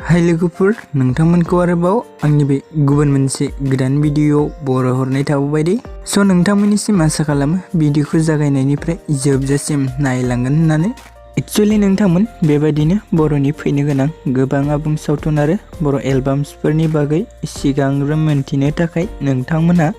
हाय लोगोफोर, नोंथांमोनखौ आरोबाव आंनि बे गुबुन मोनसे गोदान भिडिअ बरायहरनाय थाबाय दे। स' नोंथांमोननिसिम आसा खालामो भिडिअखौ जागायनायनिफ्राय जोबजासिम नायलांगोन होननानै। एक्चुअली नोंथांमोन बेबायदिनो बर'नि फैनो गोनां गोबां आबुं सावथुन आरो बर' एलबाम्सफोरनि बागै सिगांग्रो मोनथिनो थाखाय नोंथांमोनहा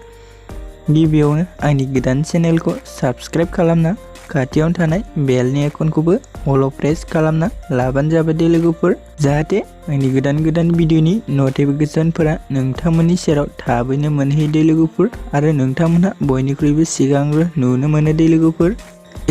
गिबियावनो आंनि गोदान चेनेलखौ साबस्क्राइब खालामना खाथियावनो थानाय बेलनि आइकनखौबो अल प्रेस खालामना लाबानो जाबाय दे लोगोफोर, जाहाथे आंनि गोदान भिडिअनि नटिफिकेशनफोरा नोंथांमोननि सेराव थाबैनो मोनहैयो दे लोगोफोर आरो नोंथांमोनहा बयनिख्रुइबो सिगांग्रो नुनो मोनो दे लोगोफोर।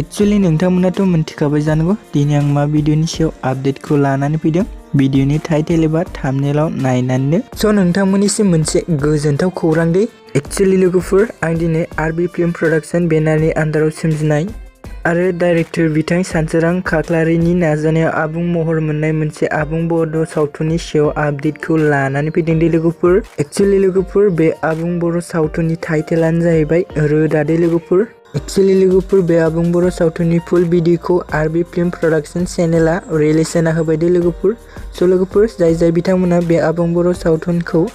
एक्चुअली नोंथांमोनाथ' मिन्थिखाबाय जानांगौ दिनै आं मा भिडिअनि सायाव आपडेटखौ लानानै फैदों। भिडिअनि टाइटेल एबा थाम्बनेलाव नायनानैनो। स' नोंथांमोननिसिम मोनसे गोजोनथाव खौरां दे। एक्चुअली लोगोफोर, आं दिनै RWDA फिल्म प्रडाक्शन बेनारनि आन्दाराव सोमजिनाय आरो डाइरेक्टर बिथां सानसोरां खाख्लारिनि नाजानायाव आबुं महर मोननाय मोनसे आबुं बड' सावथुननि सायाव आपडेटखौ लानानै फैदों दे लोगोफोर। एक्चुअली लोगोफोर, बे आबुं बर' सावथुननि टाइटेलानो जाहैबाय रोदा दे लोगोफोर। एक्चुअली लोगोफोर, बे आबुं बर' सावथुननि फुल भिडिअखौ RWDA फिल्म प्रडाक्शन चेनेला रिलिज होना होबाय दे लोगोफोर। स' लोगोफोर, जाय बिथांमोना बे आबुं बर' सावथुनखौ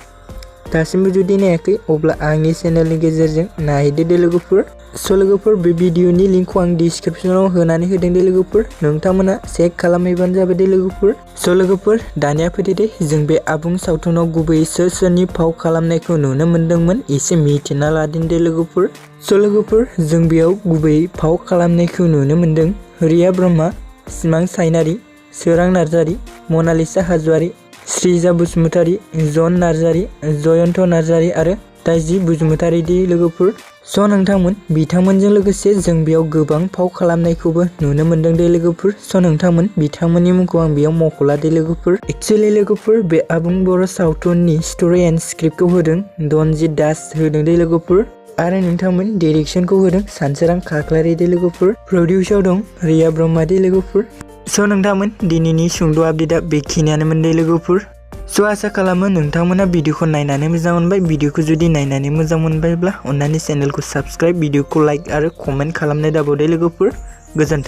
दासिमबो जुदि नायाखै अब्ला आंनि चेनेलनि गेजेरजों नायदो दे लोगोफोर। स' लोगोफोर, बे भिडिअनि लिंकखौ आं डिसक्रिप्शनाव होनानै होदों दे लोगोफोर, नोंथांमोना चेक खालामहैबानो जाबाय दे लोगोफोर। स' लोगोफोर, दानिया फैदो दे जों बे आबुं सावथुनाव गुबैयै सोरनि फाव खालामनायखौ नुनो मोन्दोंमोन एसे मिथिना लादों दे लोगोफोर। स' लोगोफोर, जों बेयाव गुबैयै फाव खालामनायखौ नुनो मोन्दों रिया ब्रह्मा, सिमां सायनारि, सोरां नार्जारि, मनालिसा हाज'वारि, श्रीजा बसुमतारी, जन नार्जारि, जयन्त नार्जारि आरो दाइजि बसुमतारी दे लोगोफोर। स' नोंथांमोन बिथांमोनजों लोगोसे जों बेयाव गोबां फाव खालामनायखौबो नुनो मोन्दों दे लोगोफोर। स' नोंथांमोन बिथांमोननि मुंखौ आं बेयाव मख'ला दे लोगोफोर। एक्चुअली लोगोफोर, बे आबुं बर' सावथुननि स्ट'रि एन्ड स्क्रिप्टखौ होदों दनजित दास होदों दे लोगोफोर आरो नोंथांमोन डिरेक्सनखौ होदों सानसोरां खाख्लारि दे लोगोफोर। प्रडिउसाव दं रिया ब्रह्मा दे लोगोफोर। स' नोंथांमोन दिनैनि सुंद' आपडेटआ बेखिनियानोमोन दे लोगोफोर। स' आसा खालामो नोंथांमोना भिडिअखौ नायनानै मोजां मोनबाय। भिडिअखौ जुदि नायनानै मोजां मोनबायब्ला अन्नानै चेनेलखौ साबस्क्राइब, भिडिअखौ लाइक आरो कमेन्ट खालामनाय दाबाव दे लोगोफोर। गोजोन्थों।